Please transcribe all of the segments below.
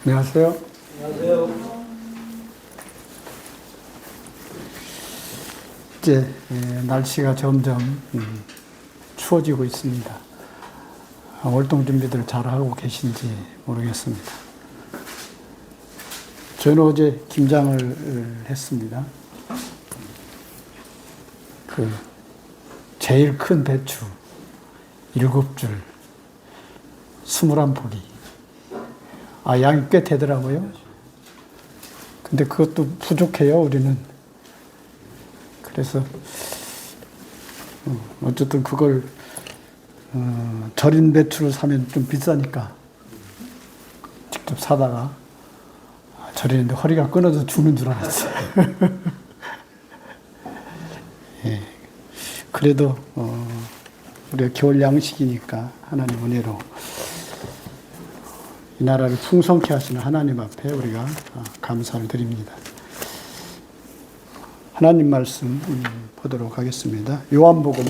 안녕하세요. 안녕하세요. 이제 날씨가 점점 추워지고 있습니다. 월동 준비들 잘 하고 계신지 모르겠습니다. 저는 어제 김장을 했습니다. 제일 큰 배추 7줄, 21포기. 양이 꽤 되더라고요. 근데 그것도 부족해요, 우리는. 그래서 어쨌든 그걸 절인 배추를 사면 좀 비싸니까 직접 사다가 절이는데 허리가 끊어서 죽는 줄 알았어요. 예. 그래도 우리가 겨울 양식이니까 하나님 은혜로 이 나라를 풍성케 하시는 하나님 앞에 우리가 감사를 드립니다. 하나님 말씀 보도록 하겠습니다. 요한복음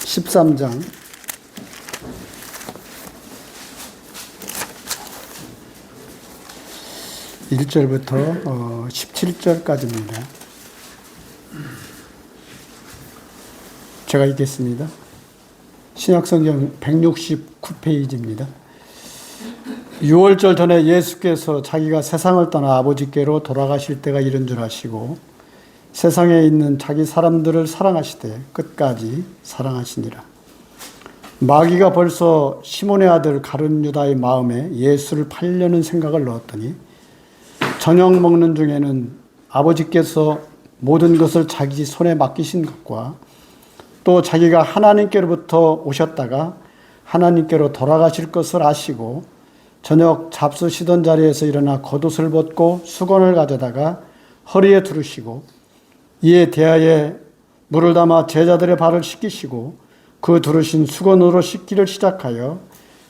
13장 1절부터 17절까지입니다. 제가 읽겠습니다. 신약성경 169페이지입니다. 6월절 전에 예수께서 자기가 세상을 떠나 아버지께로 돌아가실 때가 이른 줄 아시고 세상에 있는 자기 사람들을 사랑하시되 끝까지 사랑하시니라. 마귀가 벌써 시몬의 아들 가룟 유다의 마음에 예수를 팔려는 생각을 넣었더니 저녁 먹는 중에는 아버지께서 모든 것을 자기 손에 맡기신 것과 또 자기가 하나님께로부터 오셨다가 하나님께로 돌아가실 것을 아시고 저녁 잡수시던 자리에서 일어나 겉옷을 벗고 수건을 가져다가 허리에 두르시고 이에 대하에 물을 담아 제자들의 발을 씻기시고 그 두르신 수건으로 씻기를 시작하여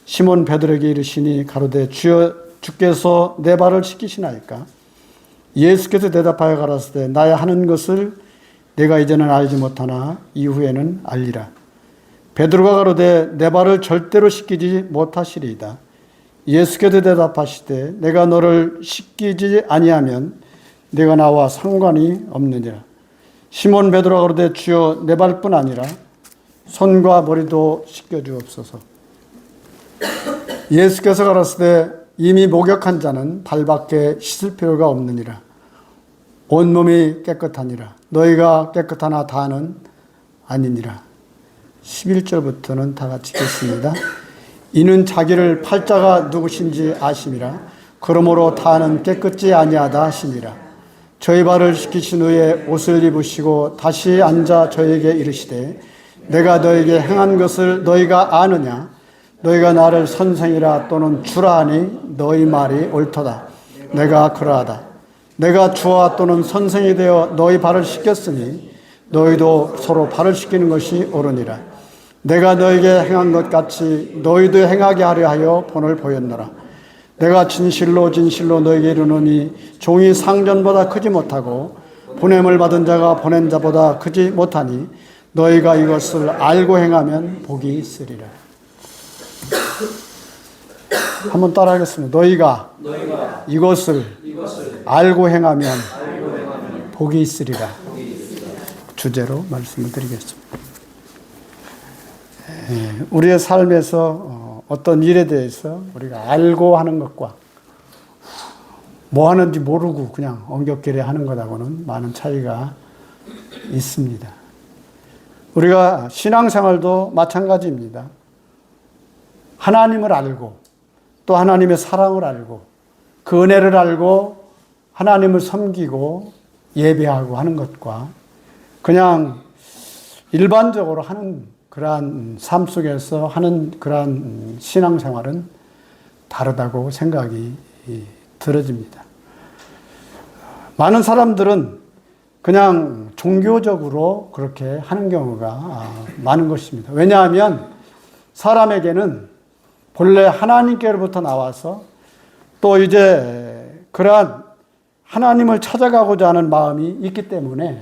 시몬 베드로에게 이르시니 가로되 주여 주께서 내 발을 씻기시나이까. 예수께서 대답하여 가라사대 나야 하는 것을 내가 이제는 알지 못하나 이후에는 알리라. 베드로가 가로되 내 발을 절대로 씻기지 못하시리이다. 예수께서 대답하시되 내가 너를 씻기지 아니하면 내가 나와 상관이 없느니라. 시몬 베드로가 가로되 주여 내 발뿐 아니라 손과 머리도 씻겨주옵소서. 예수께서 가라사대 이미 목욕한 자는 발밖에 씻을 필요가 없느니라. 온몸이 깨끗하니라. 너희가 깨끗하나 다는 아니니라. 11절부터는 다 같이 읽겠습니다. 이는 자기를 팔 자가 누구신지 아심이라. 그러므로 다는 깨끗지 아니하다 하시니라. 저희 발을 씻기신 후에 옷을 입으시고 다시 앉아 저에게 이르시되 내가 너에게 행한 것을 너희가 아느냐. 너희가 나를 선생이라 또는 주라 하니 너희 말이 옳도다. 내가 그러하다. 내가 주와 또는 선생이 되어 너희 발을 씻겼으니 너희도 서로 발을 씻기는 것이 옳으니라. 내가 너에게 행한 것 같이 너희도 행하게 하려 하여 본을 보였노라. 내가 진실로 진실로 너에게 이르노니 종이 상전보다 크지 못하고 보냄을 받은 자가 보낸 자보다 크지 못하니 너희가 이것을 알고 행하면 복이 있으리라. 한번 따라하겠습니다. 너희가 이것을 알고 행하면 복이 있으리라. 주제로 말씀을 드리겠습니다. 우리의 삶에서 어떤 일에 대해서 우리가 알고 하는 것과 뭐 하는지 모르고 그냥 엉겹결에 하는 것하고는 많은 차이가 있습니다. 우리가 신앙생활도 마찬가지입니다. 하나님을 알고 또 하나님의 사랑을 알고 그 은혜를 알고 하나님을 섬기고 예배하고 하는 것과 그냥 일반적으로 하는 그러한 삶 속에서 하는 그러한 신앙생활은 다르다고 생각이 들어집니다. 많은 사람들은 그냥 종교적으로 그렇게 하는 경우가 많은 것입니다. 왜냐하면 사람에게는 본래 하나님께로부터 나와서 또 이제 그러한 하나님을 찾아가고자 하는 마음이 있기 때문에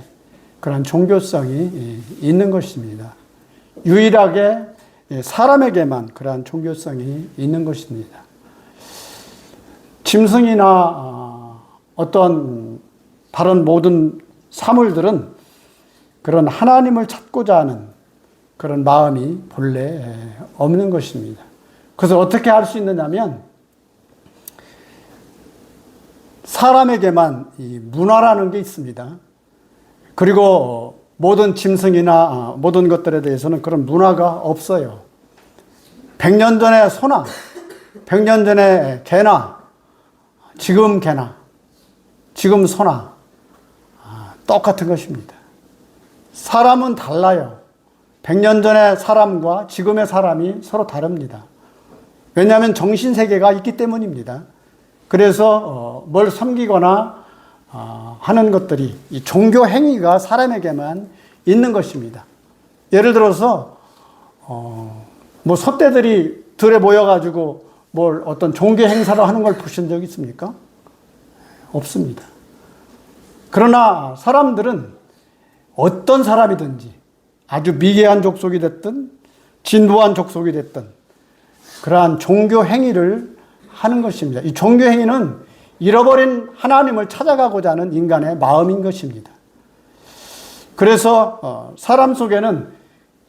그러한 종교성이 있는 것입니다. 유일하게 사람에게만 그러한 종교성이 있는 것입니다. 짐승이나 어떤 다른 모든 사물들은 그런 하나님을 찾고자 하는 그런 마음이 본래 없는 것입니다. 그래서 어떻게 할 수 있느냐면 사람에게만 이 문화라는 게 있습니다. 그리고 모든 짐승이나 모든 것들에 대해서는 그런 문화가 없어요. 100년 전에 소나 100년 전에 개나 지금 개나 지금 소나 똑같은 것입니다. 사람은 달라요. 100년 전의 사람과 지금의 사람이 서로 다릅니다. 왜냐하면 정신세계가 있기 때문입니다. 그래서 뭘 섬기거나 하는 것들이 이 종교 행위가 사람에게만 있는 것입니다. 예를 들어서 뭐 소떼들이 들에 모여가지고 뭘 어떤 종교 행사를 하는 걸 보신 적 있습니까? 없습니다. 그러나 사람들은 어떤 사람이든지 아주 미개한 족속이 됐든 진부한 족속이 됐든 그러한 종교 행위를 하는 것입니다. 이 종교 행위는 잃어버린 하나님을 찾아가고자 하는 인간의 마음인 것입니다. 그래서 사람 속에는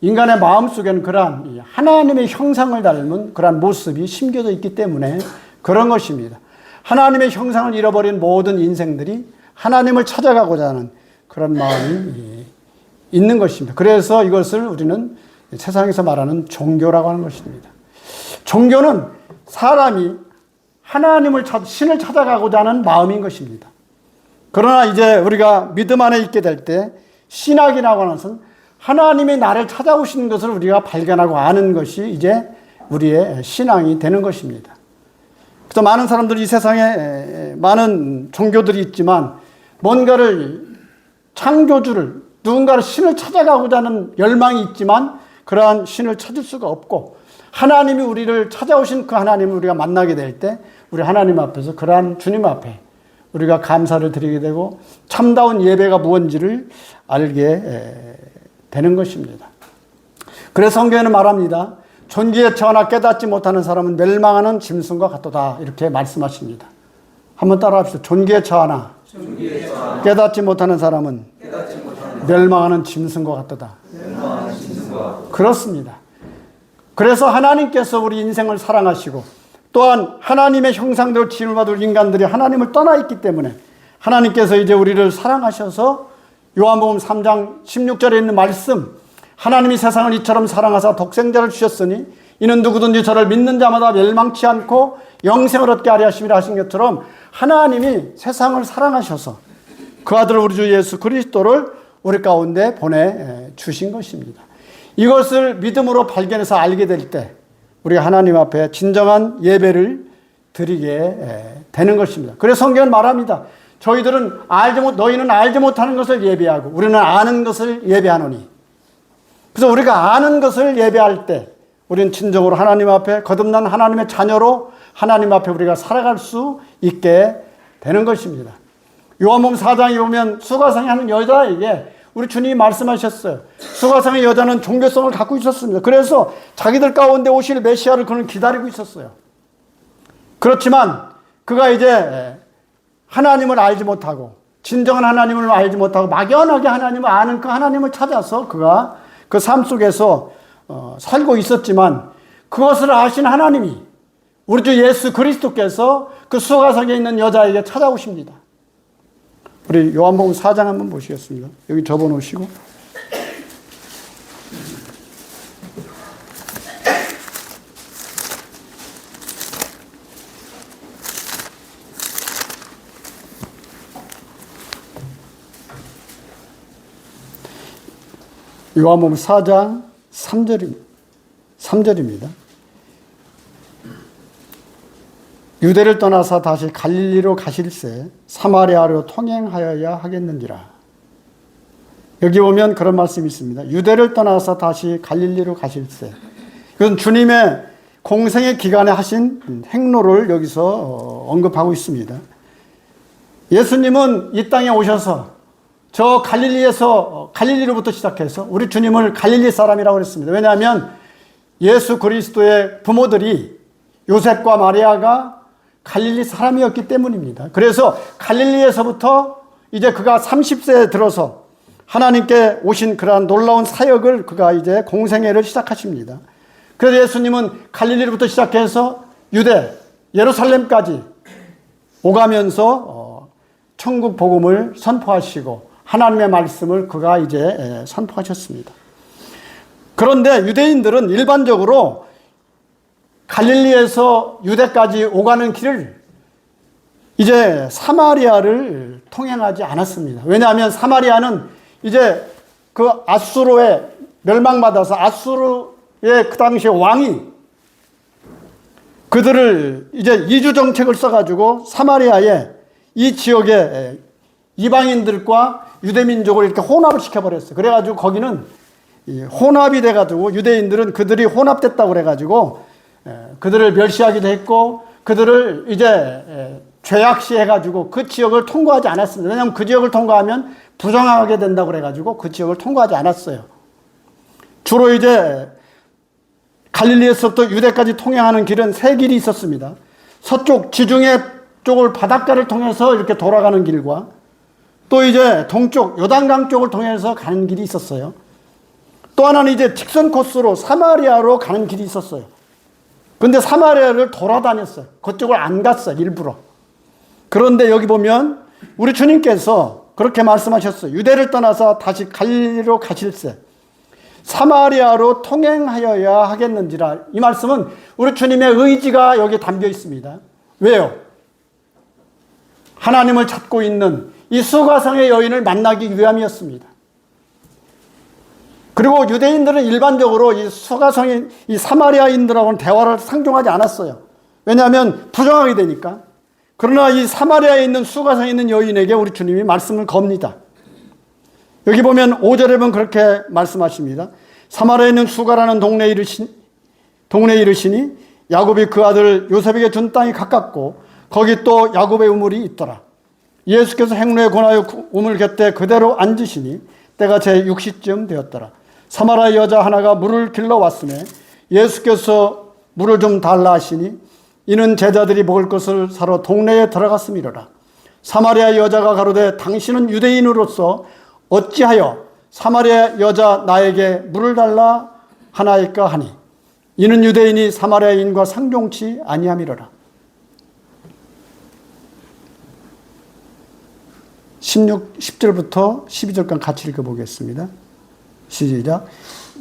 인간의 마음 속에는 그러한 하나님의 형상을 닮은 그러한 모습이 심겨져 있기 때문에 그런 것입니다. 하나님의 형상을 잃어버린 모든 인생들이 하나님을 찾아가고자 하는 그런 마음이 있는 것입니다. 그래서 이것을 우리는 세상에서 말하는 종교라고 하는 것입니다. 종교는 사람이 하나님을 신을 찾아가고자 하는 마음인 것입니다. 그러나 이제 우리가 믿음 안에 있게 될 때 신학이라고 하는 것은 하나님이 나를 찾아오시는 것을 우리가 발견하고 아는 것이 이제 우리의 신앙이 되는 것입니다. 그래서 많은 사람들이 이 세상에 많은 종교들이 있지만 뭔가를 창조주를 누군가를 신을 찾아가고자 하는 열망이 있지만 그러한 신을 찾을 수가 없고 하나님이 우리를 찾아오신 그 하나님을 우리가 만나게 될 때 우리 하나님 앞에서 그러한 주님 앞에 우리가 감사를 드리게 되고 참다운 예배가 무엇인지를 알게 되는 것입니다. 그래서 성경에는 말합니다. 존귀에 처하나 깨닫지 못하는 사람은 멸망하는 짐승과 같도다 이렇게 말씀하십니다. 한번 따라합시다. 존귀에 처하나 깨닫지 못하는 사람은 멸망하는 짐승과 같도다. 그렇습니다. 그래서 하나님께서 우리 인생을 사랑하시고 또한 하나님의 형상대로 지음을 받을 인간들이 하나님을 떠나 있기 때문에 하나님께서 이제 우리를 사랑하셔서 요한복음 3장 16절에 있는 말씀 하나님이 세상을 이처럼 사랑하사 독생자를 주셨으니 이는 누구든지 저를 믿는 자마다 멸망치 않고 영생을 얻게 하려 하심이라 하신 것처럼 하나님이 세상을 사랑하셔서 그 아들 우리 주 예수 그리스도를 우리 가운데 보내주신 것입니다. 이것을 믿음으로 발견해서 알게 될 때 우리가 하나님 앞에 진정한 예배를 드리게 되는 것입니다. 그래서 성경은 말합니다. 저희들은 너희는 알지 못하는 것을 예배하고 우리는 아는 것을 예배하노니. 그래서 우리가 아는 것을 예배할 때 우리는 진정으로 하나님 앞에 거듭난 하나님의 자녀로 하나님 앞에 우리가 살아갈 수 있게 되는 것입니다. 요한복음 4장에 보면 수가상에 하는 여자에게 우리 주님이 말씀하셨어요. 수가상의 여자는 종교성을 갖고 있었습니다. 그래서 자기들 가운데 오실 메시아를 그는 기다리고 있었어요. 그렇지만 그가 이제 하나님을 알지 못하고 진정한 하나님을 알지 못하고 막연하게 하나님을 아는 그 하나님을 찾아서 그가 그 삶 속에서 살고 있었지만 그것을 아신 하나님이 우리 주 예수 그리스도께서 그 수가상에 있는 여자에게 찾아오십니다. 우리 요한복음 4장 한번 보시겠습니다. 여기 접어놓으시고. 요한복음 4장 3절입니다. 유대를 떠나서 다시 갈릴리로 가실새 사마리아로 통행하여야 하겠는지라. 여기 보면 그런 말씀이 있습니다. 유대를 떠나서 다시 갈릴리로 가실새. 이건 주님의 공생의 기간에 하신 행로를 여기서 언급하고 있습니다. 예수님은 이 땅에 오셔서 저 갈릴리로부터 시작해서 우리 주님을 갈릴리 사람이라고 그랬습니다. 왜냐하면 예수 그리스도의 부모들이 요셉과 마리아가 갈릴리 사람이었기 때문입니다. 그래서 갈릴리에서부터 이제 그가 30세에 들어서 하나님께 오신 그러한 놀라운 사역을 그가 이제 공생애를 시작하십니다. 그래서 예수님은 갈릴리로부터 시작해서 유대, 예루살렘까지 오가면서 천국 복음을 선포하시고 하나님의 말씀을 그가 이제 선포하셨습니다. 그런데 유대인들은 일반적으로 갈릴리에서 유대까지 오가는 길을 이제 사마리아를 통행하지 않았습니다. 왜냐하면 사마리아는 이제 그 아수르에 멸망받아서 아수르의 그 당시에 왕이 그들을 이제 이주 정책을 써가지고 사마리아에 이 지역에 이방인들과 유대민족을 이렇게 혼합을 시켜버렸어요. 그래가지고 거기는 혼합이 돼가지고 유대인들은 그들이 혼합됐다고 그래가지고 그들을 멸시하기도 했고 그들을 이제 죄악시해가지고 그 지역을 통과하지 않았습니다. 왜냐하면 그 지역을 통과하면 부정하게 된다고 그래가지고 그 지역을 통과하지 않았어요. 주로 이제 갈릴리에서부터 유대까지 통행하는 길은 세 길이 있었습니다. 서쪽 지중해 쪽을 바닷가를 통해서 이렇게 돌아가는 길과 또 이제 동쪽 요단강 쪽을 통해서 가는 길이 있었어요. 또 하나는 이제 직선 코스로 사마리아로 가는 길이 있었어요. 근데 사마리아를 돌아다녔어요. 그쪽을 안 갔어요, 일부러. 그런데 여기 보면 우리 주님께서 그렇게 말씀하셨어요. 유대를 떠나서 다시 갈릴리로 가실세 사마리아로 통행하여야 하겠는지라. 이 말씀은 우리 주님의 의지가 여기 담겨 있습니다. 왜요? 하나님을 찾고 있는 이 수가성의 여인을 만나기 위함이었습니다. 그리고 유대인들은 일반적으로 이 수가성인 이 사마리아인들하고는 대화를 상종하지 않았어요. 왜냐하면 부정하게 되니까. 그러나 이 사마리아에 있는 수가성에 있는 여인에게 우리 주님이 말씀을 겁니다. 여기 보면 5절에 보면 그렇게 말씀하십니다. 사마리아에 있는 수가라는 동네에 이르시니 야곱이 그 아들 요셉에게 준 땅이 가깝고 거기 또 야곱의 우물이 있더라. 예수께서 행로에 권하여 우물 곁에 그대로 앉으시니 때가 제6시쯤 되었더라. 사마리아 여자 하나가 물을 길러 왔으며 예수께서 물을 좀 달라 하시니 이는 제자들이 먹을 것을 사러 동네에 들어갔음이로라. 사마리아 여자가 가로되 당신은 유대인으로서 어찌하여 사마리아 여자 나에게 물을 달라 하나이까 하니 이는 유대인이 사마리아인과 상종치 아니함이로라. 10절부터 12절까지 같이 읽어보겠습니다. 시작.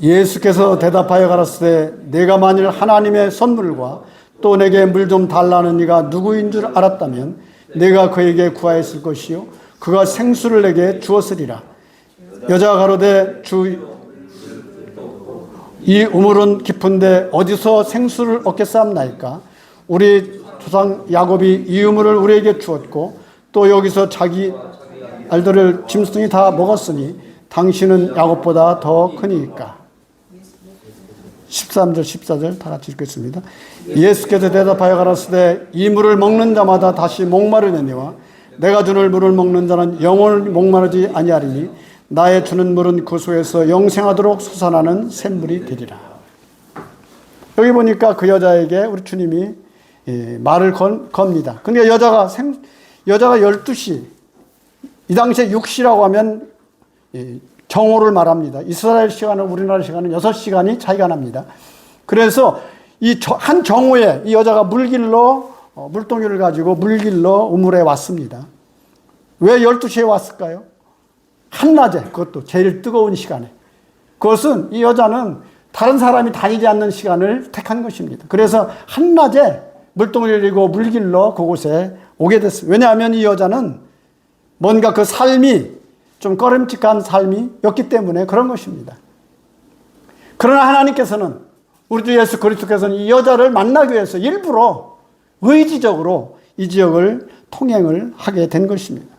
예수께서 대답하여 가라사대 내가 만일 하나님의 선물과 또 내게 물 좀 달라는 이가 누구인 줄 알았다면 내가 그에게 구하였을 것이요 그가 생수를 내게 주었으리라. 여자가 가로되 주 이 우물은 깊은데 어디서 생수를 얻겠사옵나이까? 우리 조상 야곱이 이 우물을 우리에게 주었고 또 여기서 자기 알들을 짐승이 다 먹었으니 당신은 야곱보다 더 크니까. 13절 14절 다 같이 읽겠습니다. 예수께서 대답하여 가라사대 이 물을 먹는 자마다 다시 목마르느니와 내가 주는 물을 먹는 자는 영원히 목마르지 아니하리니 나의 주는 물은 그 소에서 영생하도록 솟아나는 샘물이 되리라. 여기 보니까 그 여자에게 우리 주님이 말을 겁니다. 그러니까 여자가 12시, 이 당시에 6시라고 하면 정오를 말합니다. 이스라엘 시간은 우리나라 시간은 6시간이 차이가 납니다. 그래서 이 한 정오에 이 여자가 물동이를 가지고 물길러 우물에 왔습니다. 왜 12시에 왔을까요? 한낮에, 그것도 제일 뜨거운 시간에. 그것은 이 여자는 다른 사람이 다니지 않는 시간을 택한 것입니다. 그래서 한낮에 물동이를 들고 물길러 그곳에 오게 됐습니다. 왜냐하면 이 여자는 뭔가 그 삶이 좀 꺼림칙한 삶이었기 때문에 그런 것입니다. 그러나 하나님께서는 우리 주 예수 그리스도께서는 이 여자를 만나기 위해서 일부러 의지적으로 이 지역을 통행을 하게 된 것입니다.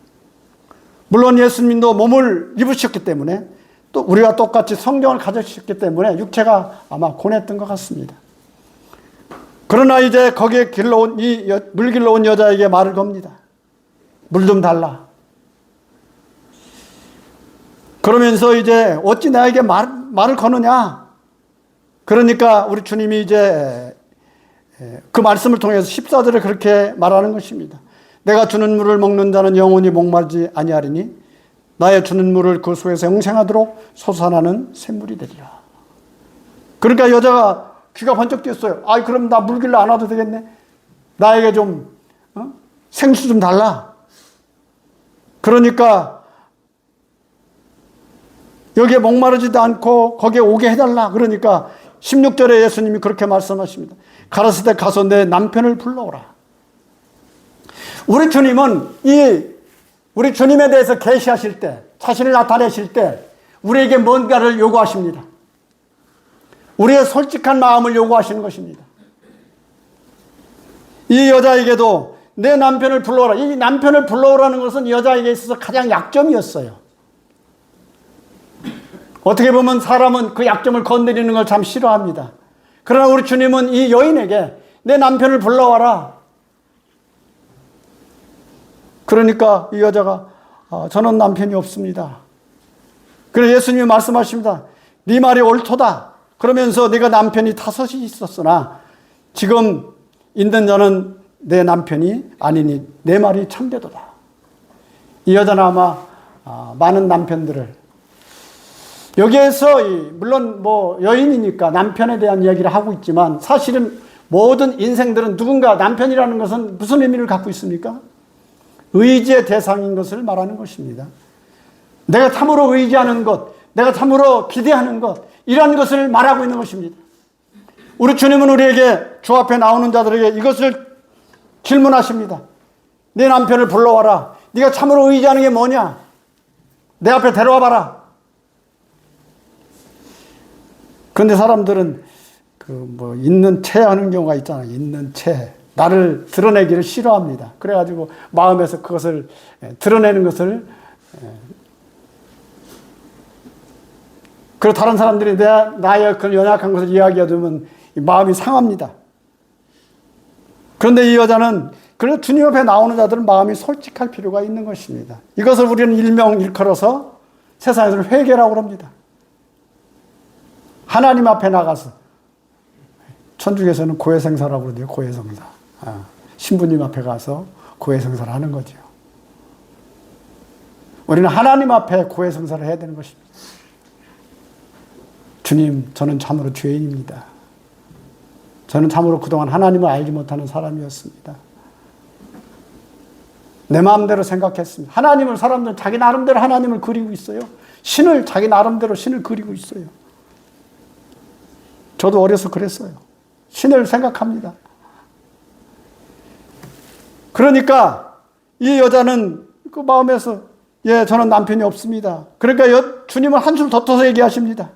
물론 예수님도 몸을 입으셨기 때문에 또 우리와 똑같이 성경을 가지셨기 때문에 육체가 아마 고뇌했던 것 같습니다. 그러나 이제 거기에 길러온 물 길러온 여자에게 말을 겁니다. 물 좀 달라. 그러면서 이제 어찌 나에게 말을 거느냐? 그러니까 우리 주님이 이제 그 말씀을 통해서 14절에 그렇게 말하는 것입니다. 내가 주는 물을 먹는 자는 영원히 목마르지 아니하리니 나의 주는 물을 그 속에서 영생하도록 솟아나는 샘물이 되리라. 그러니까 여자가 귀가 번쩍 띄었어요. 아이, 그럼 나 물길래 안 와도 되겠네. 나에게 좀 생수 좀 달라. 그러니까 여기에 목마르지도 않고 거기에 오게 해달라. 그러니까 16절에 예수님이 그렇게 말씀하십니다. 가라사대 가서 내 남편을 불러오라. 우리 주님은 우리 주님에 대해서 계시하실 때, 자신을 나타내실 때 우리에게 뭔가를 요구하십니다. 우리의 솔직한 마음을 요구하시는 것입니다. 이 여자에게도 내 남편을 불러오라. 이 남편을 불러오라는 것은 여자에게 있어서 가장 약점이었어요. 어떻게 보면 사람은 그 약점을 건드리는 걸 참 싫어합니다. 그러나 우리 주님은 이 여인에게 내 남편을 불러와라. 그러니까 이 여자가 저는 남편이 없습니다. 그래서 예수님이 말씀하십니다. 네 말이 옳도다. 그러면서 네가 남편이 5이 있었으나 지금 있는 자는 내 남편이 아니니 내 말이 참되도다. 이 여자는 아마 많은 남편들을 여기에서 물론 뭐 여인이니까 남편에 대한 이야기를 하고 있지만 사실은 모든 인생들은 누군가 남편이라는 것은 무슨 의미를 갖고 있습니까? 의지의 대상인 것을 말하는 것입니다. 내가 참으로 의지하는 것, 내가 참으로 기대하는 것, 이런 것을 말하고 있는 것입니다. 우리 주님은 우리에게 주 앞에 나오는 자들에게 이것을 질문하십니다. 내 남편을 불러와라. 네가 참으로 의지하는 게 뭐냐? 내 앞에 데려와 봐라. 그런데 사람들은 있는 채 하는 경우가 있잖아요. 있는 채. 나를 드러내기를 싫어합니다. 그래가지고 마음에서 그것을 드러내는 것을 그리고 다른 사람들이 나의 그 연약한 것을 이야기해두면 마음이 상합니다. 그런데 이 여자는 그래서 주님 앞에 나오는 자들은 마음이 솔직할 필요가 있는 것입니다. 이것을 우리는 일컬어서 세상에서는 회개라고 합니다. 하나님 앞에 나가서 천주교에서는 고해성사라고 그러죠. 고해성사. 신부님 앞에 가서 고해성사를 하는 거죠. 우리는 하나님 앞에 고해성사를 해야 되는 것입니다. 주님, 저는 참으로 죄인입니다. 저는 참으로 그동안 하나님을 알지 못하는 사람이었습니다. 내 마음대로 생각했습니다. 사람들은 자기 나름대로 하나님을 그리고 있어요. 자기 나름대로 신을 그리고 있어요. 저도 어려서 그랬어요. 신을 생각합니다. 그러니까 이 여자는 그 마음에서 저는 남편이 없습니다. 그러니까 주님은 한술 더 떠서 얘기하십니다.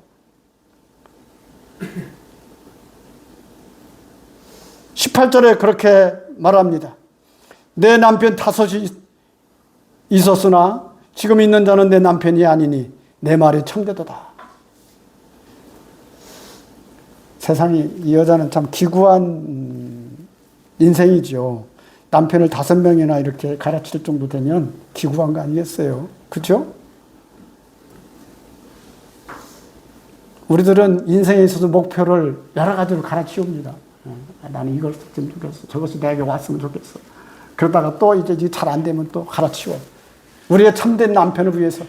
18절에 그렇게 말합니다. 내 남편 5이 있었으나 지금 있는 자는 내 남편이 아니니 내 말이 참되도다. 세상이 이 여자는 참 기구한 인생이죠. 남편을 5명이나 이렇게 가르칠 정도 되면 기구한 거 아니겠어요? 그렇죠? 우리들은 인생에 있어서 목표를 여러 가지로 갈아치웁니다. 나는 이걸 했으면 좋겠어. 저것이 내게 왔으면 좋겠어. 그러다가 또 이제 잘 안 되면 또 갈아치워. 우리의 참된 남편을 위해서.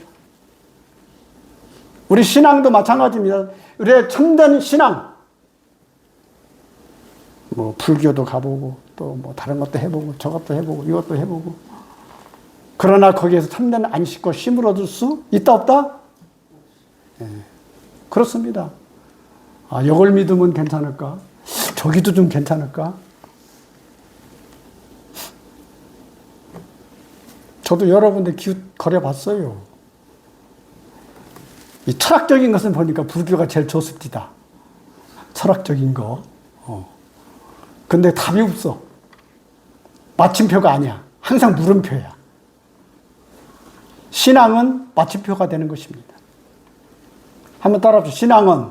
우리 신앙도 마찬가지입니다. 우리의 참된 신앙. 불교도 가보고 또 다른 것도 해보고 저것도 해보고 이것도 해보고. 그러나 거기에서 참된 안식과 쉼을 얻을 수 있다 없다? 그렇습니다. 이걸 믿으면 괜찮을까? 저기도 좀 괜찮을까? 저도 여러 군데 거려봤어요. 이 철학적인 것은 보니까 불교가 제일 좋습니다. 철학적인 거. 근데 답이 없어. 마침표가 아니야. 항상 물음표야. 신앙은 마침표가 되는 것입니다. 한번 따라합시다. 신앙은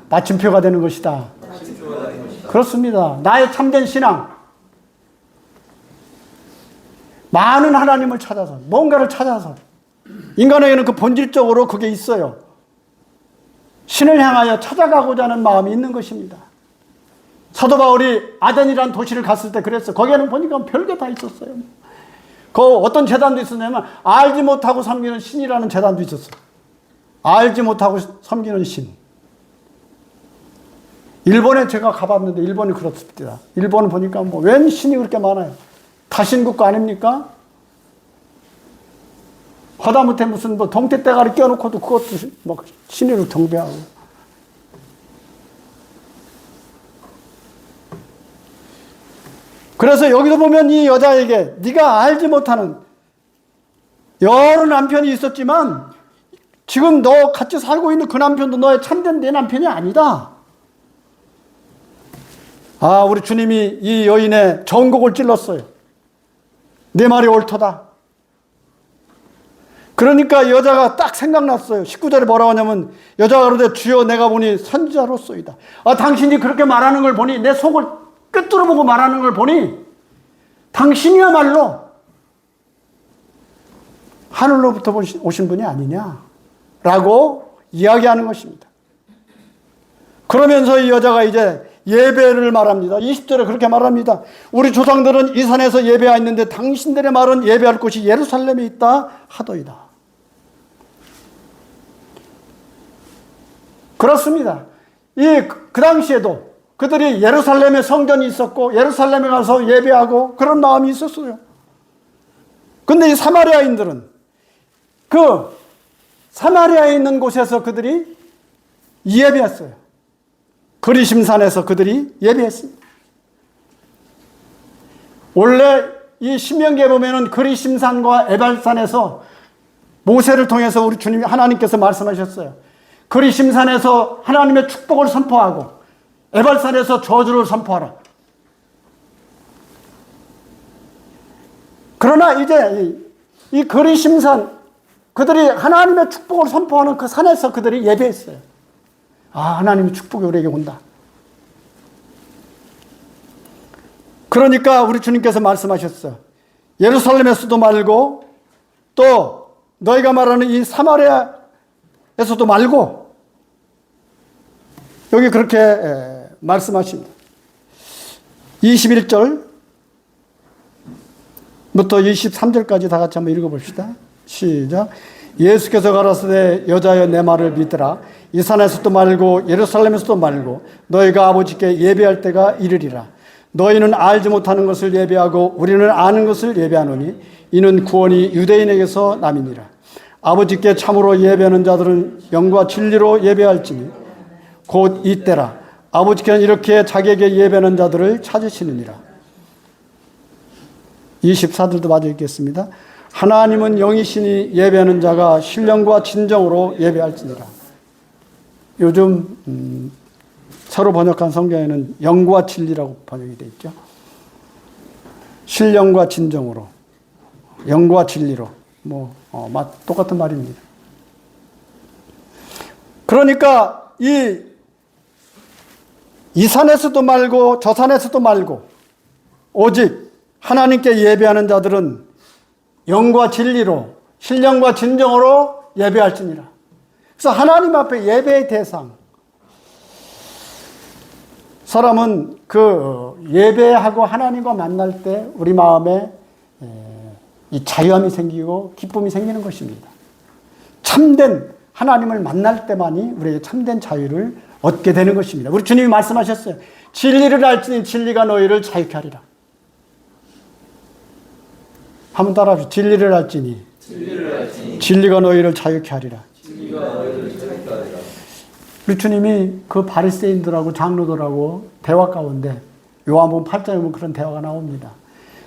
마침표가 되는 것이다. 그렇습니다. 나의 참된 신앙. 많은 하나님을 찾아서, 뭔가를 찾아서. 인간에게는 그 본질적으로 그게 있어요. 신을 향하여 찾아가고자 하는 마음이 있는 것입니다. 사도 바울이 아덴이라는 도시를 갔을 때 그랬어. 거기에는 보니까 별게 다 있었어요. 그 어떤 제단도 있었냐면 알지 못하고 섬기는 신이라는 제단도 있었어. 알지 못하고 섬기는 신. 일본에 제가 가봤는데 일본이 그렇습니다. 일본은 보니까 뭐 웬 신이 그렇게 많아요. 다신국가 아닙니까? 하다못해 무슨 뭐 동태대가리 껴놓고도 그것도 뭐 신으로 경배하고. 그래서 여기서 보면 이 여자에게 네가 알지 못하는 여러 남편이 있었지만 지금 너 같이 살고 있는 그 남편도 너의 참된 내 남편이 아니다. 아, 우리 주님이 이 여인의 정곡을 찔렀어요. 내 말이 옳도다. 그러니까 여자가 딱 생각났어요. 19절에 뭐라고 하냐면 여자가 그러되 주여 내가 보니 선지자로소이다. 아, 당신이 그렇게 말하는 걸 보니 내 속을 꿰뚫어 보고 말하는 걸 보니 당신이야말로 하늘로부터 오신 분이 아니냐라고 이야기하는 것입니다. 그러면서 이 여자가 이제 예배를 말합니다. 20절에 그렇게 말합니다. 우리 조상들은 이 산에서 예배하였는데 당신들의 말은 예배할 곳이 예루살렘에 있다 하더이다. 그렇습니다. 그 당시에도 그들이 예루살렘에 성전이 있었고 예루살렘에 가서 예배하고 그런 마음이 있었어요. 근데 이 사마리아인들은 그 사마리아에 있는 곳에서 그들이 예배했어요. 그리심산에서 그들이 예배했습니다. 원래 이 신명기에 보면은 그리심산과 에발산에서 모세를 통해서 우리 주님 하나님께서 말씀하셨어요. 그리심산에서 하나님의 축복을 선포하고 에발산에서 저주를 선포하라. 그러나 이제 이 그리심산 그들이 하나님의 축복을 선포하는 그 산에서 그들이 예배했어요. 아, 하나님의 축복이 우리에게 온다. 그러니까 우리 주님께서 말씀하셨어요. 예루살렘에서도 말고 또 너희가 말하는 이 사마리아에서도 말고 여기 그렇게 말씀하십니다. 21절부터 23절까지 다 같이 한번 읽어봅시다. 시작. 예수께서 가라사대 여자여 내 말을 믿으라. 이 산에서도 말고 예루살렘에서도 말고 너희가 아버지께 예배할 때가 이르리라. 너희는 알지 못하는 것을 예배하고 우리는 아는 것을 예배하노니 이는 구원이 유대인에게서 남이니라. 아버지께 참으로 예배하는 자들은 영과 진리로 예배할지니 곧 이때라. 아버지께는 이렇게 자기에게 예배하는 자들을 찾으시느니라. 24절도 마저 읽겠습니다. 하나님은 영이시니 예배하는 자가 신령과 진정으로 예배할지니라. 요즘 새로 번역한 성경에는 영과 진리라고 번역이 되어 있죠. 신령과 진정으로, 영과 진리로, 똑같은 말입니다. 그러니까 이 산에서도 말고 저 산에서도 말고 오직 하나님께 예배하는 자들은 영과 진리로, 신령과 진정으로 예배할지니라. 그래서 하나님 앞에 예배의 대상. 사람은 그 예배하고 하나님과 만날 때 우리 마음에 이 자유함이 생기고 기쁨이 생기는 것입니다. 참된 하나님을 만날 때만이 우리에게 참된 자유를 얻게 되는 것입니다. 우리 주님이 말씀하셨어요. 진리를 알지니 진리가 너희를 자유케 하리라. 한번 따라합시다. 진리를 알지니 진리가 너희를 자유케 하리라. 우리 주님이 그 바리새인들하고 장로들하고 대화 가운데 요한복음 8장에 보면 그런 대화가 나옵니다.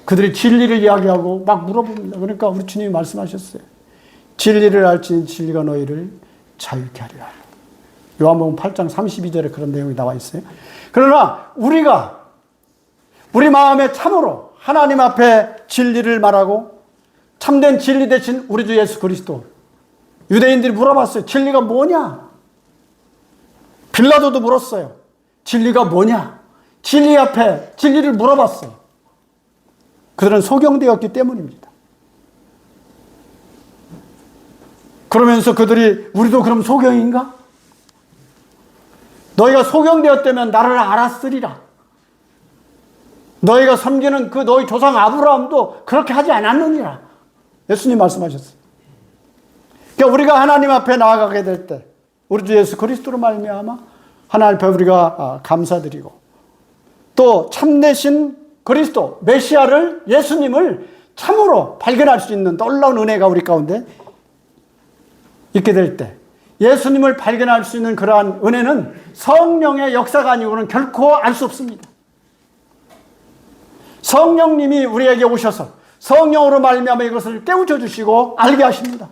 그들이 진리를 이야기하고 막 물어봅니다. 그러니까 우리 주님이 말씀하셨어요. 진리를 알지니 진리가 너희를 자유케 하리라. 요한복음 8장 32절에 그런 내용이 나와 있어요. 그러나 우리가 우리 마음에 참으로 하나님 앞에 진리를 말하고 참된 진리 대신 우리 주 예수 그리스도. 유대인들이 물어봤어요. 진리가 뭐냐? 빌라도도 물었어요. 진리가 뭐냐? 진리 앞에 진리를 물어봤어요. 그들은 소경되었기 때문입니다. 그러면서 그들이 우리도 그럼 소경인가? 너희가 소경되었다면 나를 알았으리라. 너희가 섬기는 그 너희 조상 아브라함도 그렇게 하지 않았느니라. 예수님 말씀하셨어요. 그러니까 우리가 하나님 앞에 나아가게 될 때 우리 주 예수 그리스도로 말미암아 하나님 앞에 우리가 감사드리고 또 참되신 그리스도 메시아를 예수님을 참으로 발견할 수 있는 놀라운 은혜가 우리 가운데 있게 될 때 예수님을 발견할 수 있는 그러한 은혜는 성령의 역사가 아니고는 결코 알 수 없습니다. 성령님이 우리에게 오셔서 성령으로 말미암아 이것을 깨우쳐 주시고 알게 하십니다.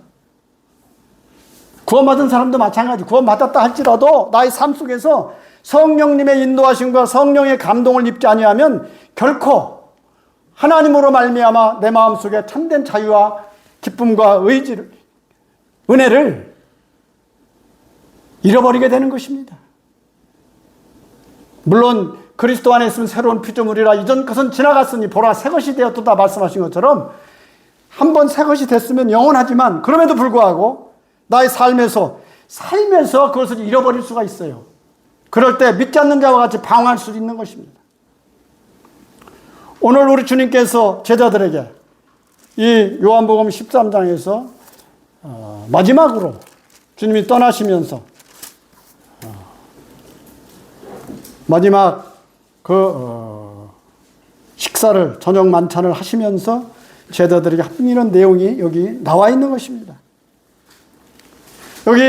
구원받은 사람도 마찬가지. 구원받았다 할지라도 나의 삶 속에서 성령님의 인도하심과 성령의 감동을 입지 아니하면 결코 하나님으로 말미암아 내 마음속에 참된 자유와 기쁨과 의지를, 은혜를 잃어버리게 되는 것입니다. 물론 그리스도 안에 있으면 새로운 피조물이라 이전 것은 지나갔으니 보라 새 것이 되었도다 말씀하신 것처럼 한번 새 것이 됐으면 영원하지만 그럼에도 불구하고 나의 삶에서 그것을 잃어버릴 수가 있어요. 그럴 때 믿지 않는 자와 같이 방황할 수 있는 것입니다. 오늘 우리 주님께서 제자들에게 이 요한복음 13장에서 마지막으로 주님이 떠나시면서 마지막 식사를 저녁 만찬을 하시면서 제자들에게 하는 내용이 여기 나와 있는 것입니다. 여기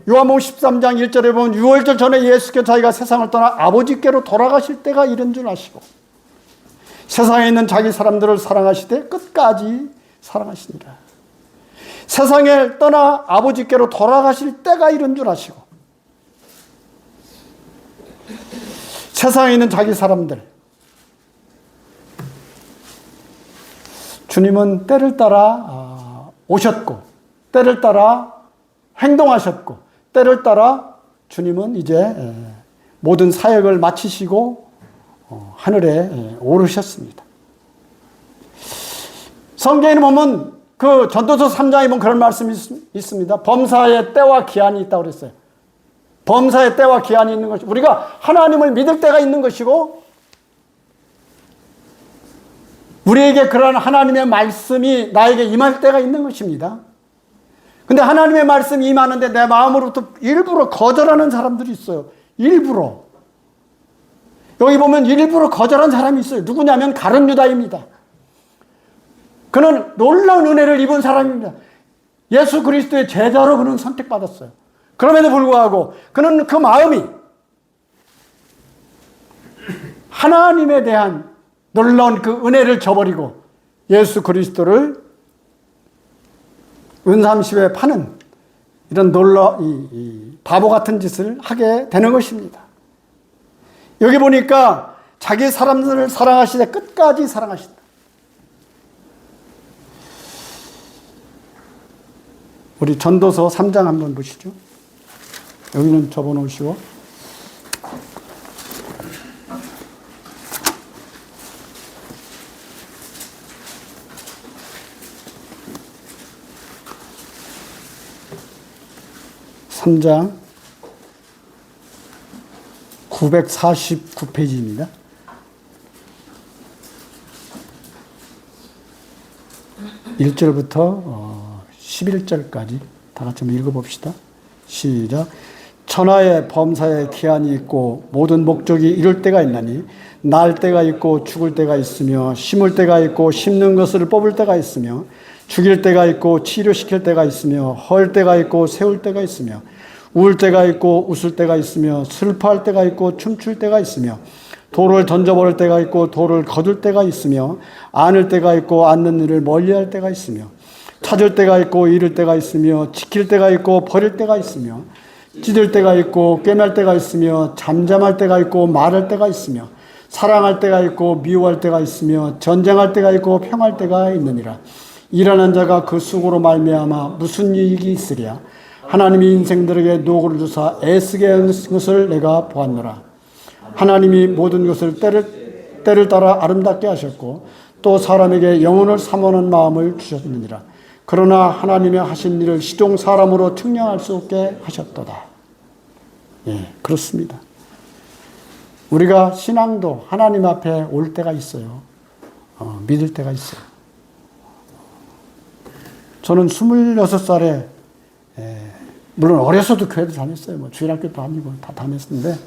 요한복음 13장 1절에 보면 유월절 전에 예수께서 자기가 세상을 떠나 아버지께로 돌아가실 때가 이른 줄 아시고 세상에 있는 자기 사람들을 사랑하시되 끝까지 사랑하시니라. 세상을 떠나 아버지께로 돌아가실 때가 이른 줄 아시고 세상에 있는 자기 사람들, 주님은 때를 따라 오셨고 때를 따라 행동하셨고 때를 따라 주님은 이제 모든 사역을 마치시고 하늘에 오르셨습니다. 성경에 보면 그 전도서 3장에 보면 그런 말씀이 있습니다. 범사의 때와 기한이 있다고 그랬어요. 범사의 때와 기한이 있는 것이 우리가 하나님을 믿을 때가 있는 것이고 우리에게 그러한 하나님의 말씀이 나에게 임할 때가 있는 것입니다. 근데 하나님의 말씀이 임하는데 내 마음으로부터 일부러 거절하는 사람들이 있어요. 일부러. 여기 보면 일부러 거절한 사람이 있어요. 누구냐면 가룟 유다입니다. 그는 놀라운 은혜를 입은 사람입니다. 예수 그리스도의 제자로 그는 선택받았어요. 그럼에도 불구하고 그는 그 마음이 하나님에 대한 놀라운 그 은혜를 저버리고 예수 그리스도를 은삼십에 파는 이런 바보 같은 짓을 하게 되는 것입니다. 여기 보니까 자기 사람들을 사랑하시되 끝까지 사랑하신다. 우리 전도서 3장 한번 보시죠. 여기는 접어놓으시고 (3장) 949페이지입니다. 1절부터 11절까지 다 같이 한번 읽어봅시다. 시작. 천하의 범사에 기한이 있고 모든 목적이 이룰 때가 있나니 날 때가 있고 죽을 때가 있으며 심을 때가 있고 심는 것을 뽑을 때가 있으며 죽일 때가 있고 치료시킬 때가 있으며 헐 때가 있고 세울 때가 있으며 울 때가 있고 웃을 때가 있으며 슬퍼할 때가 있고 춤출 때가 있으며 돌을 던져버릴 때가 있고 돌을 거둘 때가 있으며 안을 때가 있고 안는 일을 멀리할 때가 있으며 찾을 때가 있고 잃을 때가 있으며 지킬 때가 있고 버릴 때가 있으며 찢을 때가 있고 꿰맬 때가 있으며 잠잠할 때가 있고 말할 때가 있으며 사랑할 때가 있고 미워할 때가 있으며 전쟁할 때가 있고 평할 때가 있느니라. 일하는 자가 그 수고로 말미암아 무슨 이익이 있으랴. 하나님이 인생들에게 노고를 주사 애쓰게 하는 것을 내가 보았노라. 하나님이 모든 것을 때를 따라 아름답게 하셨고 또 사람에게 영혼을 삼원한 마음을 주셨느니라. 그러나 하나님의 하신 일을 시종 사람으로 측량할 수 없게 하셨도다. 예, 그렇습니다. 우리가 신앙도 하나님 앞에 올 때가 있어요. 믿을 때가 있어요. 저는 26살에 물론 어려서도 교회도 다녔어요. 뭐 주일학교 다니고 다 다녔는데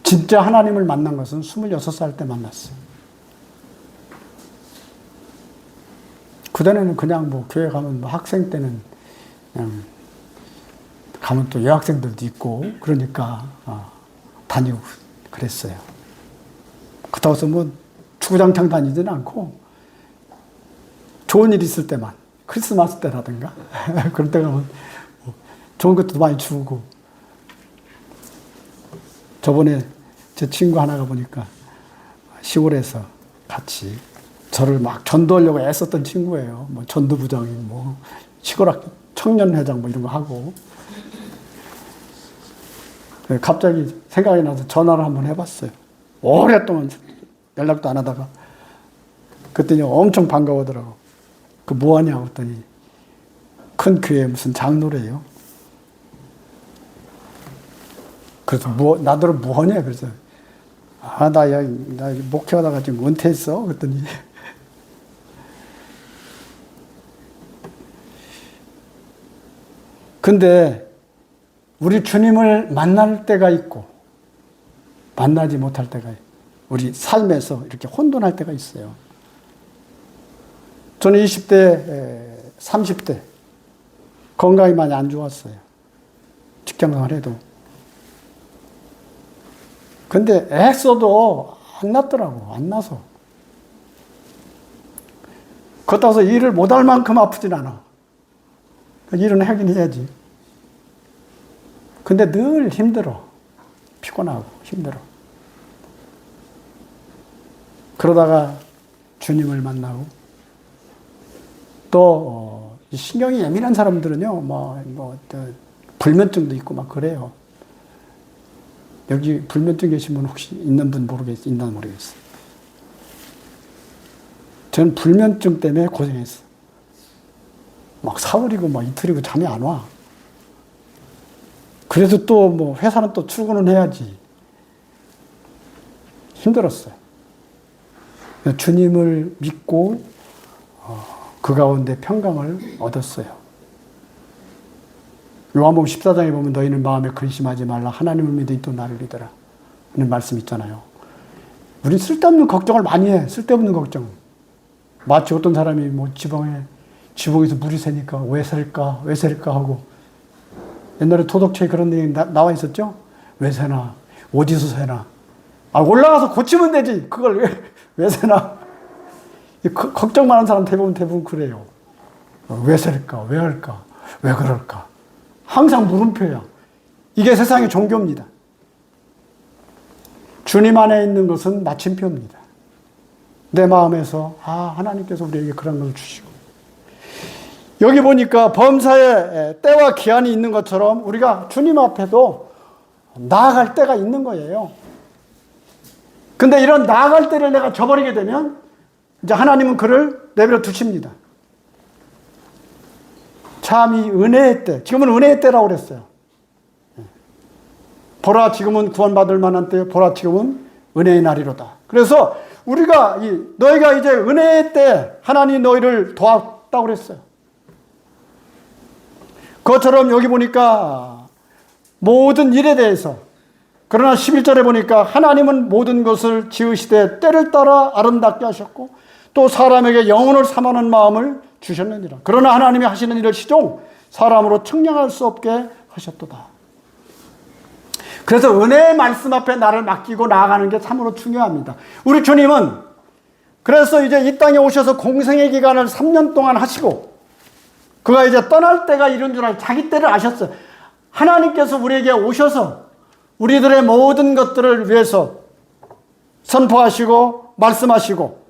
진짜 하나님을 만난 것은 26살 때 만났어요. 그전에는 그냥 뭐 교회 가면 뭐 학생 때는 그냥 가면 또 여학생들도 있고 그러니까 다니고 그랬어요. 그렇다고 해서 뭐 주구장창 다니지는 않고 좋은 일 있을 때만 크리스마스 때라든가 그럴 때 가면 좋은 것도 많이 주고. 저번에 제 친구 하나가 보니까 시골에서 같이 저를 막 전도하려고 애썼던 친구예요. 뭐 전도부장인 뭐 시골학교 청년회장 뭐 이런 거 하고. 갑자기 생각이 나서 전화를 한번 해봤어요. 오랫동안 연락도 안 하다가 그랬더니 엄청 반가워하더라고. 그 뭐하냐고 했더니 큰 교회 무슨 장로래요. 그래서 나더러 뭐하냐 그래서 나 목회하다가 지금 은퇴했어 그랬더니 근데 우리 주님을 만날 때가 있고 만나지 못할 때가 있고 우리 삶에서 이렇게 혼돈할 때가 있어요. 저는 20대, 30대 건강이 많이 안 좋았어요. 직장생활 해도. 근데 애써도 안 낫더라고. 안 나서. 그렇다고 해서 일을 못할 만큼 아프진 않아. 일은 하긴 해야지. 근데 늘 힘들어. 피곤하고 힘들어. 그러다가 주님을 만나고 또 신경이 예민한 사람들은요, 불면증도 있고 막 그래요. 여기 불면증 계신 분 혹시 있나 모르겠어요. 저는 불면증 때문에 고생했어. 막 사흘이고 막 이틀이고 잠이 안 와. 그래도 또 뭐 회사는 또 출근은 해야지. 힘들었어요. 주님을 믿고 그 가운데 평강을 얻었어요. 요한복음 14장에 보면 너희는 마음에 근심하지 말라 하나님을 믿으니 또 나를 믿어라 하는 말씀 있잖아요. 우린 쓸데없는 걱정을 많이 해. 쓸데없는 걱정. 마치 어떤 사람이 뭐 지붕에서 물이 새니까 왜 셀까 하고 옛날에 도덕책에 그런 내용이 나와 있었죠. 왜 새나 어디서 새나 올라가서 고치면 되지 그걸 왜 새나. 걱정 많은 사람 대부분 그래요. 왜 셀까 왜 할까 왜 그럴까 항상 물음표야. 이게 세상의 종교입니다. 주님 안에 있는 것은 마침표입니다. 내 마음에서 하나님께서 우리에게 그런 걸 주시고 여기 보니까 범사에 때와 기한이 있는 것처럼 우리가 주님 앞에도 나아갈 때가 있는 거예요. 근데 이런 나아갈 때를 내가 저버리게 되면 이제 하나님은 그를 내버려 두십니다. 참 이 은혜의 때, 지금은 은혜의 때라고 그랬어요. 보라 지금은 구원받을 만한 때, 보라 지금은 은혜의 날이로다. 그래서 우리가 너희가 이제 은혜의 때 하나님 너희를 도왔다고 그랬어요. 그것처럼 여기 보니까 모든 일에 대해서 그러나 11절에 보니까 하나님은 모든 것을 지으시되 때를 따라 아름답게 하셨고 또 사람에게 영혼을 삼하는 마음을 주셨느니라. 그러나 하나님이 하시는 일을 시종 사람으로 측량할 수 없게 하셨도다. 그래서 은혜의 말씀 앞에 나를 맡기고 나아가는 게 참으로 중요합니다. 우리 주님은 그래서 이제 이 땅에 오셔서 공생의 기간을 3년 동안 하시고 그가 이제 떠날 때가 이른 줄 알고 자기 때를 아셨어요. 하나님께서 우리에게 오셔서 우리들의 모든 것들을 위해서 선포하시고 말씀하시고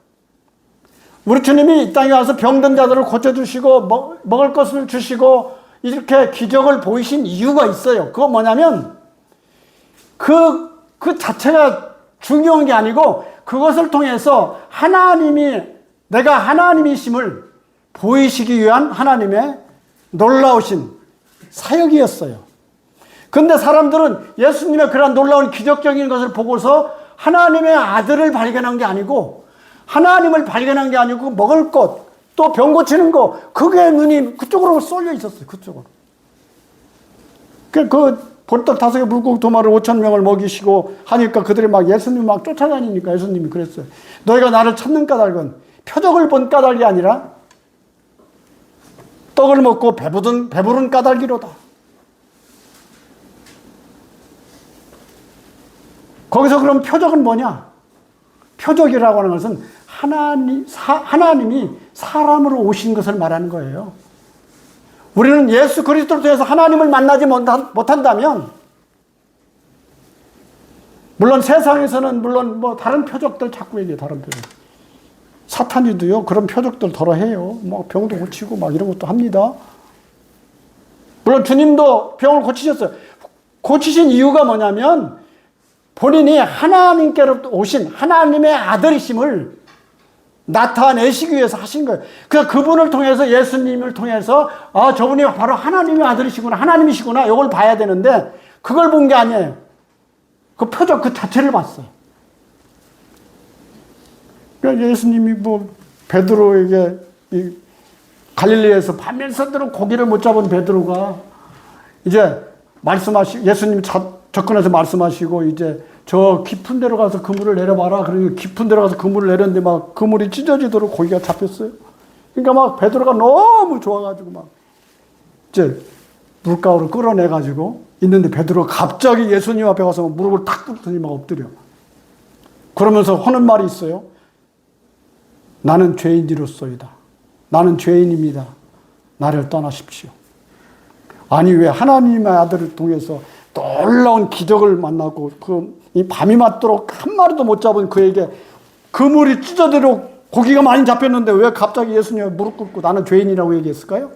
우리 주님이 이 땅에 와서 병든 자들을 고쳐주시고 먹을 것을 주시고 이렇게 기적을 보이신 이유가 있어요. 그거 뭐냐면 그 자체가 중요한 게 아니고 그것을 통해서 내가 하나님이심을 보이시기 위한 하나님의 놀라우신 사역이었어요. 근데 사람들은 예수님의 그런 놀라운 기적적인 것을 보고서 하나님의 아들을 발견한 게 아니고, 하나님을 발견한 게 아니고 먹을 것, 또 병 고치는 거, 그게 눈이 그쪽으로 쏠려 있었어요. 그쪽으로. 그 보떡 5개 물고기 2마리 5,000명을 먹이시고 하니까 그들이 막 예수님 막 쫓아다니니까 예수님이 그랬어요. 너희가 나를 찾는 까닭은 표적을 본 까닭이 아니라 떡을 먹고 배부른 까닭이로다. 거기서 그럼 표적은 뭐냐? 표적이라고 하는 것은 하나님이 사람으로 오신 것을 말하는 거예요. 우리는 예수 그리스도를 통해서 하나님을 만나지 못한다면, 물론 세상에서는 물론 뭐 다른 표적들 자꾸 얘기해요. 다른 표적. 사탄이도요 그런 표적들 더러 해요. 뭐 병도 고치고 막 이런 것도 합니다. 물론 주님도 병을 고치셨어요. 고치신 이유가 뭐냐면 본인이 하나님께로부터 오신 하나님의 아들이심을 나타내시기 위해서 하신 거예요. 그래서 그분을 통해서, 예수님을 통해서 저분이 바로 하나님의 아들이시구나, 하나님이시구나, 이걸 봐야 되는데 그걸 본 게 아니에요. 그 표적 그 자체를 봤어요. 그러니까 예수님이 뭐 베드로에게 갈릴리에서 밤낮새도록 고기를 못 잡은 베드로가 이제 예수님이 접근해서 말씀하시고 이제 저 깊은 데로 가서 그물을 내려봐라. 그러니 깊은 데로 가서 그물을 내렸는데 막 그물이 찢어지도록 고기가 잡혔어요. 그러니까 막 베드로가 너무 좋아가지고 막 이제 물가로 끌어내가지고 있는데 베드로가 갑자기 예수님 앞에 가서 무릎을 탁 꿇더니 막 엎드려. 그러면서 하는 말이 있어요. 나는 죄인이로소이다. 나는 죄인입니다. 나를 떠나십시오. 아니 왜 하나님의 아들을 통해서 놀라운 기적을 만나고 이 밤이 맞도록 한 마리도 못 잡은 그에게 그물이 찢어지도록 고기가 많이 잡혔는데 왜 갑자기 예수님이 무릎 꿇고 나는 죄인이라고 얘기했을까요?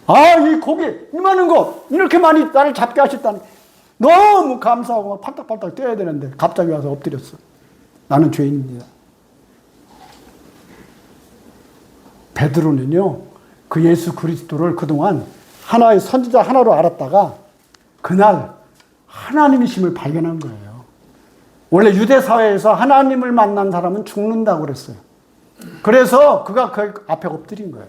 이 고기 이만한 거 이렇게 많이 나를 잡게 하셨다니 너무 감사하고 막 팔딱팔딱 뛰어야 되는데 갑자기 와서 엎드렸어. 나는 죄인입니다. 베드로는요 그 예수 그리스도를 그동안 하나의 선지자 하나로 알았다가 그날 하나님이심을 발견한 거예요. 원래 유대 사회에서 하나님을 만난 사람은 죽는다고 그랬어요. 그래서 그가 그 앞에 엎드린 거예요.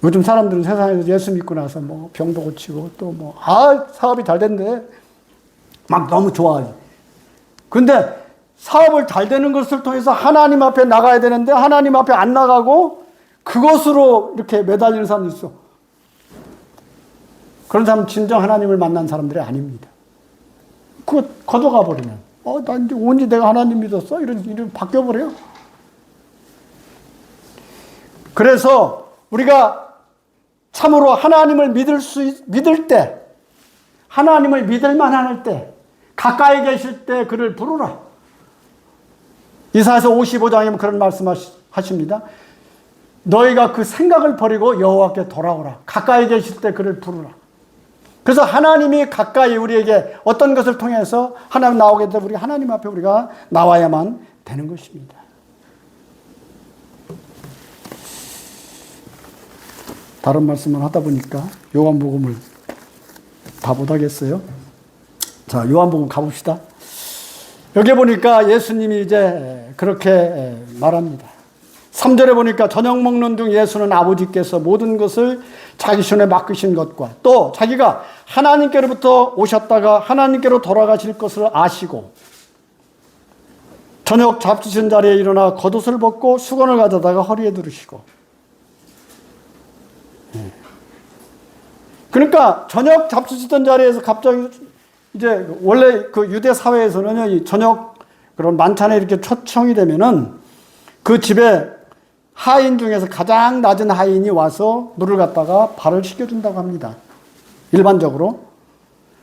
요즘 사람들은 세상에서 예수 믿고 나서 뭐 병도 고치고 또 뭐 사업이 잘 된대 막 너무 좋아하지. 근데 사업을 잘 되는 것을 통해서 하나님 앞에 나가야 되는데 하나님 앞에 안 나가고 그것으로 이렇게 매달리는 사람이 있어. 그런 사람은 진정 하나님을 만난 사람들이 아닙니다. 그거 거둬가 버리면 나 이제 언제 내가 하나님 믿었어? 이런 바뀌어버려요. 그래서 우리가 참으로 하나님을 믿을 때, 하나님을 믿을 만할 때, 가까이 계실 때 그를 부르라. 이사야서 55장에 그런 말씀하십니다. 너희가 그 생각을 버리고 여호와께 돌아오라. 가까이 계실 때 그를 부르라. 그래서 하나님이 가까이 우리에게 어떤 것을 통해서 하나님 나오게 될 우리 하나님 앞에 우리가 나와야만 되는 것입니다. 다른 말씀을 하다 보니까 요한복음을 다 못하겠어요. 자, 요한복음 가봅시다. 여기 보니까 예수님이 이제 그렇게 말합니다. 3절에 보니까 저녁 먹는 중 예수는 아버지께서 모든 것을 자기 손에 맡기신 것과 또 자기가 하나님께로부터 오셨다가 하나님께로 돌아가실 것을 아시고 저녁 잡수신 자리에 일어나 겉옷을 벗고 수건을 가져다가 허리에 두르시고 그러니까 저녁 잡수시던 자리에서 갑자기 이제 원래 그 유대 사회에서는 이 저녁 그런 만찬에 이렇게 초청이 되면은 그 집에 하인 중에서 가장 낮은 하인이 와서 물을 갖다가 발을 씻겨준다고 합니다. 일반적으로.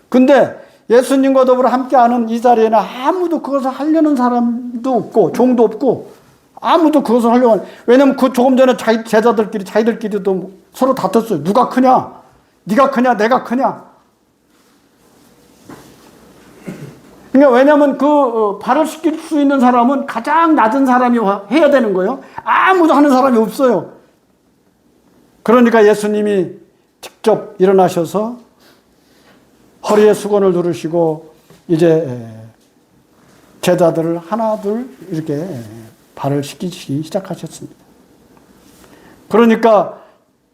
근데 예수님과 더불어 함께하는 이 자리에는 아무도 그것을 하려는 사람도 없고 종도 없고 아무도 그것을 하려고 하는. 왜냐면 그 조금 전에 자기들끼리도 서로 다퉜어요. 누가 크냐? 네가 크냐? 내가 크냐? 그러니까 왜냐하면 그 발을 씻길 수 있는 사람은 가장 낮은 사람이 해야 되는 거예요. 아무도 하는 사람이 없어요. 그러니까 예수님이 직접 일어나셔서 허리에 수건을 두르시고 이제 제자들을 하나 둘 이렇게 발을 씻기기 시작하셨습니다. 그러니까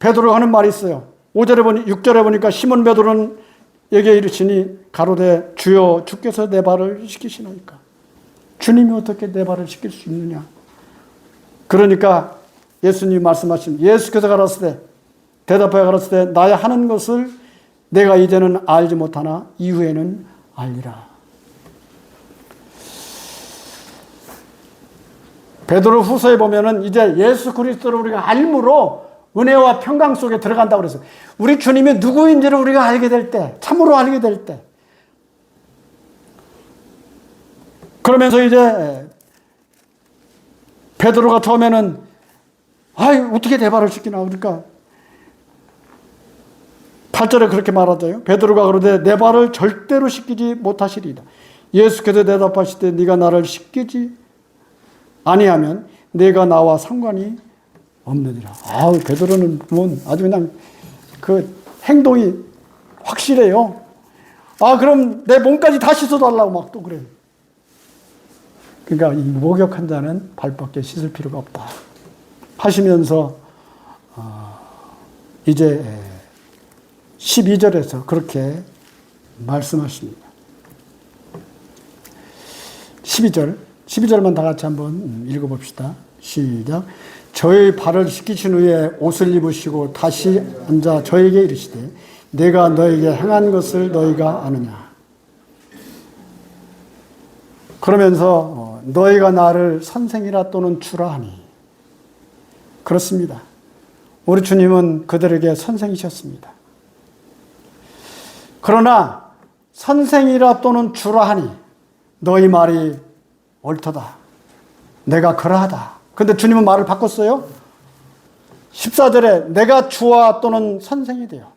베드로가 하는 말이 있어요. 6절에 보니까 시몬 베드로는 여기에 이르시니 가로되 주여 주께서 내 발을 씻기시나이까. 주님이 어떻게 내 발을 씻길 수 있느냐. 그러니까 예수님이 말씀하신 예수께서 가라사대 대답하여 가라사대 나의 하는 것을 내가 이제는 알지 못하나 이후에는 알리라. 베드로 후서에 보면은 이제 예수 그리스도를 우리가 알므로 은혜와 평강 속에 들어간다고 그랬어요. 우리 주님이 누구인지를 우리가 알게 될 때, 참으로 알게 될 때. 그러면서 이제 베드로가 처음에는 어떻게 내 발을 씻기나. 그러니까 8절에 그렇게 말하자요. 베드로가 그러되 내 발을 절대로 씻기지 못하시리이다. 예수께서 대답하시되 네가 나를 씻기지 아니하면 내가 나와 상관이 없느니라. 베드로는 아주 그냥 그 행동이 확실해요. 그럼 내 몸까지 다 씻어달라고 막 또 그래요. 그러니까 이 목욕한 자는 발밖에 씻을 필요가 없다 하시면서 이제 12절에서 그렇게 말씀하십니다. 12절만 다 같이 한번 읽어봅시다. 시작. 저의 발을 씻기신 후에 옷을 입으시고 다시 앉아 저에게 이르시되 내가 너에게 행한 것을 너희가 아느냐. 그러면서 너희가 나를 선생이라 또는 주라 하니. 그렇습니다. 우리 주님은 그들에게 선생이셨습니다. 그러나 선생이라 또는 주라 하니 너희 말이 옳도다. 내가 그러하다. 근데 주님은 말을 바꿨어요. 14절에 내가 주와 또는 선생이 돼요.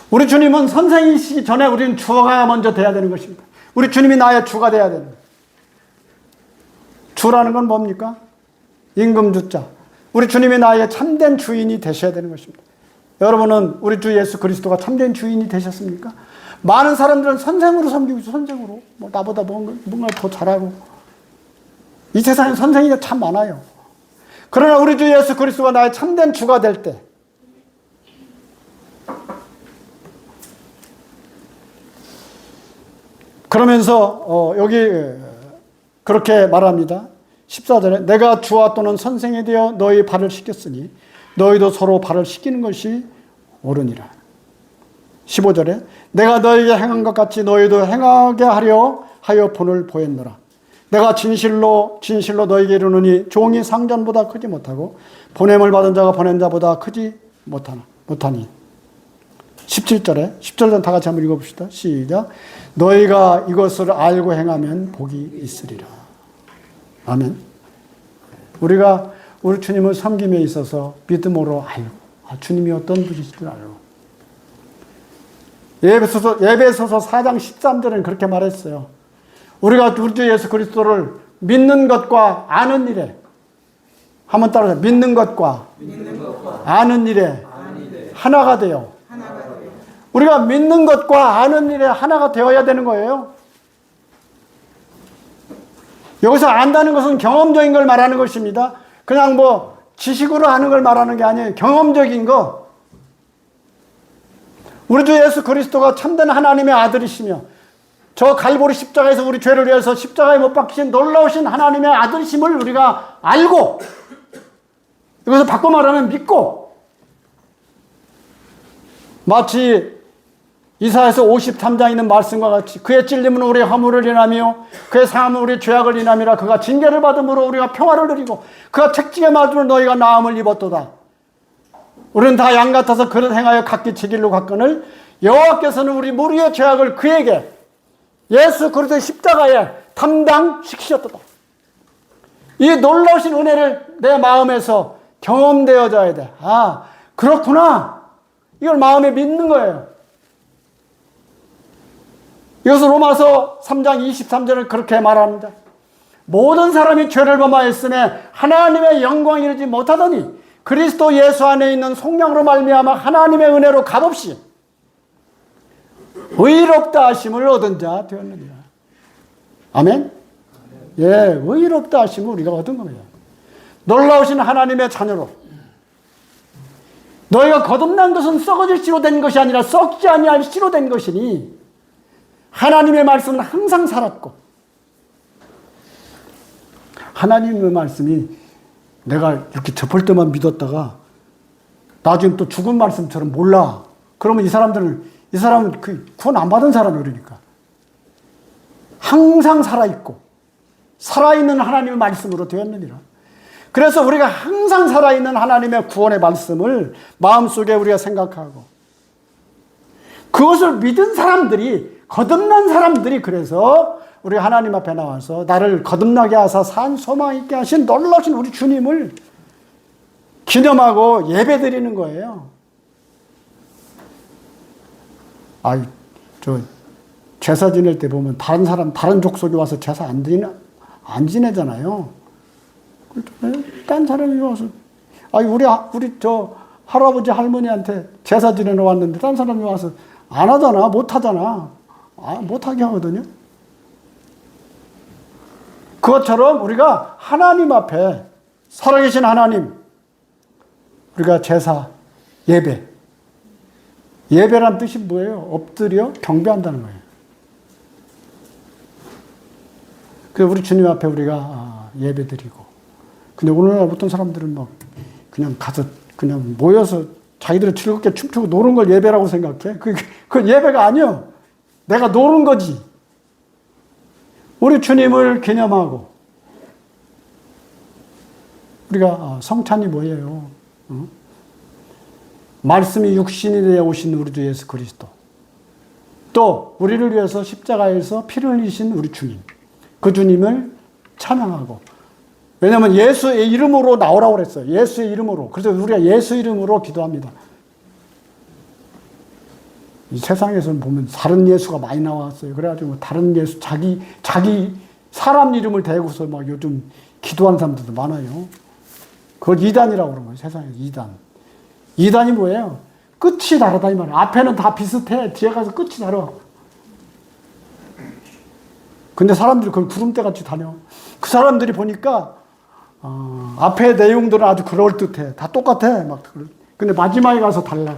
우리 주님은 선생이시기 전에 우리는 주가 먼저 돼야 되는 것입니다. 우리 주님이 나의 주가 돼야 되는 거예요. 주라는 건 뭡니까? 임금주자. 우리 주님이 나의 참된 주인이 되셔야 되는 것입니다. 여러분은 우리 주 예수 그리스도가 참된 주인이 되셨습니까? 많은 사람들은 선생으로 섬기고 있어요. 선생으로. 나보다 뭔가 더 잘하고. 이 세상에 선생이 참 많아요. 그러나 우리 주 예수 그리스도가 나의 참된 주가 될 때 그러면서 여기 그렇게 말합니다. 14절에 내가 주와 또는 선생이 되어 너희 발을 씻겼으니 너희도 서로 발을 씻기는 것이 옳으니라. 15절에 내가 너희에게 행한 것 같이 너희도 행하게 하려 하여 본을 보였노라. 내가 진실로 너희에게 이르노니 종이 상전보다 크지 못하고 보냄을 받은 자가 보낸 자보다 크지 못하니. 17절 다 같이 한번 읽어봅시다. 시작. 너희가 이것을 알고 행하면 복이 있으리라. 아멘. 우리가 우리 주님을 섬김에 있어서 믿음으로 알고 주님이 어떤 분이신지 알고. 예배소서 4장 13절에는 그렇게 말했어요. 우리가 우리 주 예수 그리스도를 믿는 것과 아는 일에 한번 따라서 믿는 것과 아는 일에 하나가 돼요. 우리가 믿는 것과 아는 일에 하나가 되어야 되는 거예요. 여기서 안다는 것은 경험적인 걸 말하는 것입니다. 그냥 지식으로 아는 걸 말하는 게 아니에요. 경험적인 거. 우리 주 예수 그리스도가 참된 하나님의 아들이시며 저 갈보리 십자가에서 우리 죄를 위해서 십자가에 못 박히신 놀라우신 하나님의 아들심을 우리가 알고 이것을 바꿔 말하면 믿고 마치 이사야서 53장에 있는 말씀과 같이 그의 찔림은 우리의 허물을 인하며 그의 상함은 우리의 죄악을 인함이라. 그가 징계를 받음으로 우리가 평화를 누리고 그가 책찍에 맞음으로 너희가 나음을 입었도다. 우리는 다 양 같아서 그릇 행하여 각기 제 길로 갔거늘 여호와께서는 우리 무리의 죄악을 그에게 예수 그리스도의 십자가에 담당시키셨도다. 이 놀라우신 은혜를 내 마음에서 경험되어져야 돼. 그렇구나. 이걸 마음에 믿는 거예요. 이것을 로마서 3장 23절을 그렇게 말합니다. 모든 사람이 죄를 범하였으며 하나님의 영광에 이르지 못하더니 그리스도 예수 안에 있는 성령으로 말미암아 하나님의 은혜로 값없이 의롭다 하심을 얻은 자 되었느니라. 아멘? 예, 의롭다 하심을 우리가 얻은 거예요. 놀라우신 하나님의 자녀로. 너희가 거듭난 것은 썩어질 씨로 된 것이 아니라 썩지 아니할 씨로 된 것이니 하나님의 말씀은 항상 살았고 하나님의 말씀이 내가 이렇게 접할 때만 믿었다가 나중에 또 죽은 말씀처럼 몰라. 그러면 이 사람은 구원 안 받은 사람이 그러니까. 항상 살아있고 살아있는 하나님의 말씀으로 되었느니라. 그래서 우리가 항상 살아있는 하나님의 구원의 말씀을 마음속에 우리가 생각하고 그것을 믿은 사람들이 거듭난 사람들이 그래서 우리 하나님 앞에 나와서 나를 거듭나게 하사 산 소망 있게 하신 놀라신 우리 주님을 기념하고 예배드리는 거예요. 제사 지낼 때 보면 다른 족속이 와서 제사 안 지내잖아요. 딴 사람이 와서, 우리 할아버지 할머니한테 제사 지내러 왔는데 딴 사람이 와서 안 하잖아, 못 하잖아. 못하게 하거든요. 그것처럼 우리가 하나님 앞에 살아계신 하나님, 우리가 제사, 예배란 뜻이 뭐예요? 엎드려 경배한다는 거예요. 그래서 우리 주님 앞에 우리가 예배드리고. 근데 오늘날 어떤 사람들은 그냥 가서 그냥 모여서 자기들이 즐겁게 춤추고 노는 걸 예배라고 생각해. 그 예배가 아니요. 내가 노는 거지. 우리 주님을 기념하고 우리가 성찬이 뭐예요? 말씀이 육신이 되어 오신 우리 주 예수 그리스도, 또 우리를 위해서 십자가에서 피를 흘리신 우리 주님, 그 주님을 찬양하고. 왜냐하면 예수의 이름으로 나오라고 그랬어요. 예수의 이름으로. 그래서 우리가 예수 이름으로 기도합니다. 이 세상에서는 보면 다른 예수가 많이 나왔어요. 그래가지고 다른 예수, 자기 사람 이름을 대고서 요즘 기도하는 사람들도 많아요. 그걸 이단이라고 그러는 거예요. 세상에서 이단. 이단이 뭐예요? 끝이 다르다 이 말이에요. 앞에는 다 비슷해. 뒤에 가서 끝이 다르. 근데 사람들이 그걸 구름대같이 다녀. 그 사람들이 보니까 앞에 내용들은 아주 그럴듯해. 다 똑같아. 근데 마지막에 가서 달라.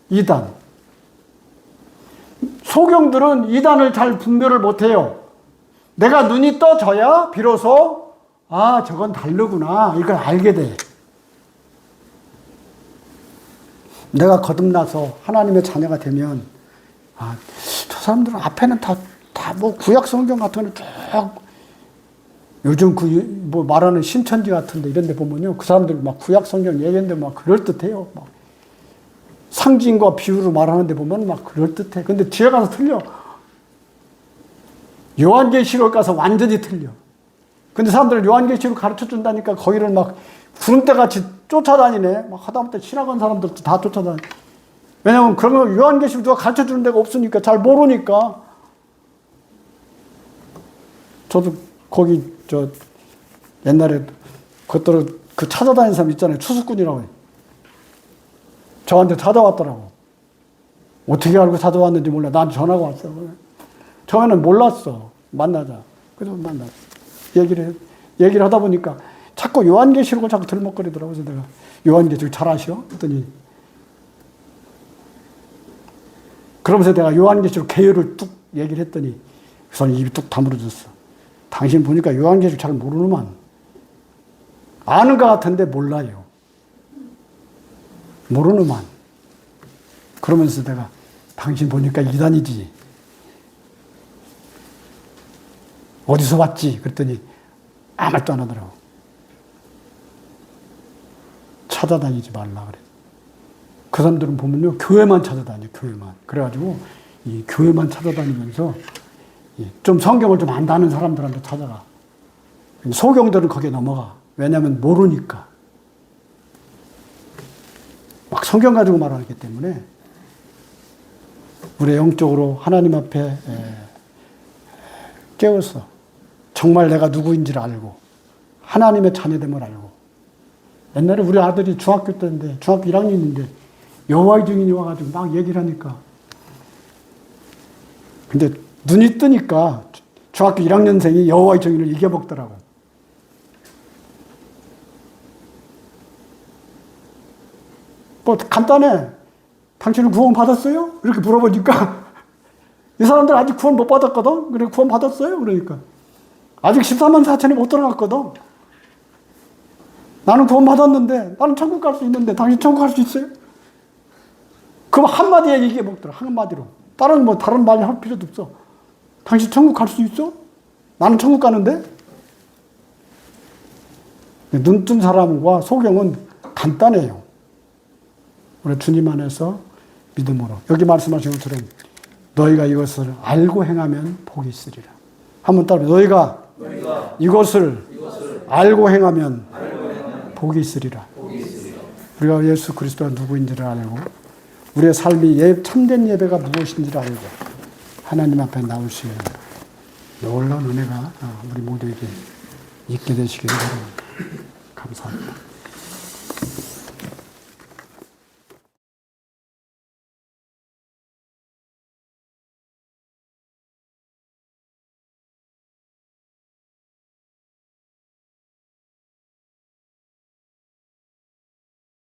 이단. 소경들은 이단을 잘 분별을 못해요. 내가 눈이 떠져야 비로소 저건 다르구나 이걸 알게 돼. 내가 거듭나서 하나님의 자녀가 되면 저 사람들은 앞에는 다 구약 성경 같은 거 쭉 요즘 말하는 신천지 같은데 이런 데 보면요. 그 사람들 구약 성경 얘기하는데 그럴듯해요. 상징과 비유로 말하는데 보면 그럴듯해. 근데 뒤에 가서 틀려. 요한계시록 가서 완전히 틀려. 근데 사람들 요한계시록 가르쳐 준다니까 거기를 구름대같이 쫓아다니네. 하다못해 신학원 사람들도 다 쫓아다니. 왜냐면 그러면 요한계시록 누가 가르쳐 주는 데가 없으니까 잘 모르니까. 저도 거기 옛날에 그것들을 찾아다니는 사람 있잖아요. 추수꾼이라고 해요. 저한테 찾아왔더라고. 어떻게 알고 찾아왔는지 몰라. 나한테 전화가 왔어. 처음에는 몰랐어. 만나자. 그래서 만났어. 얘기를 하다 보니까 자꾸 요한계시록을 자꾸 들먹거리더라고. 그래서 내가 요한계시록 잘 아셔? 했더니 그러면서 내가 요한계시록 개요를 뚝 얘기를 했더니 그 사람이 입이 뚝 다물어졌어. 당신 보니까 요한계시록 잘 모르는만. 아는 것 같은데 몰라요. 모르는만. 그러면서 내가 당신 보니까 이단이지. 어디서 왔지? 그랬더니 아무 말도 안 하더라고. 찾아다니지 말라 그래. 그 사람들은 보면요. 교회만 찾아다녀. 교회만. 그래가지고 이 교회만 찾아다니면서 좀 성경을 좀 안다는 사람들한테 찾아가. 소경들은 거기에 넘어가. 왜냐하면 모르니까. 성경 가지고 말하기 때문에 우리 영적으로 하나님 앞에 깨워서 정말 내가 누구인지를 알고 하나님의 자녀됨을 알고 옛날에 우리 아들이 중학교 때인데, 중학교 1학년인데, 여호와의 증인이 와가지고 막 얘기를 하니까. 근데 눈이 뜨니까 중학교 1학년생이 여호와의 증인을 이겨먹더라고. 뭐 간단해. 당신은 구원 받았어요? 이렇게 물어보니까 이 사람들 아직 구원 못 받았거든? 그래, 구원 받았어요? 그러니까. 아직 14만 4천이 못 들어갔거든? 나는 구원 받았는데, 나는 천국 갈 수 있는데, 당신 천국 갈 수 있어요? 그럼 한마디에 얘기해 먹더라, 한마디로. 다른 말 할 필요도 없어. 당신 천국 갈 수 있어? 나는 천국 가는데? 눈 뜬 사람과 소경은 간단해요. 우리 주님 안에서 믿음으로. 여기 말씀하신 것처럼 너희가 이것을 알고 행하면 복이 있으리라. 한번 따라 너희가 이것을 알고 행하면 복이 있으리라. 우리가 예수 그리스도가 누구인지를 알고 우리의 삶이 참된 예배가 무엇인지를 알고 하나님 앞에 나올 수 있는 놀라운 은혜가 우리 모두에게 있게 되시기를 바랍니다. 감사합니다.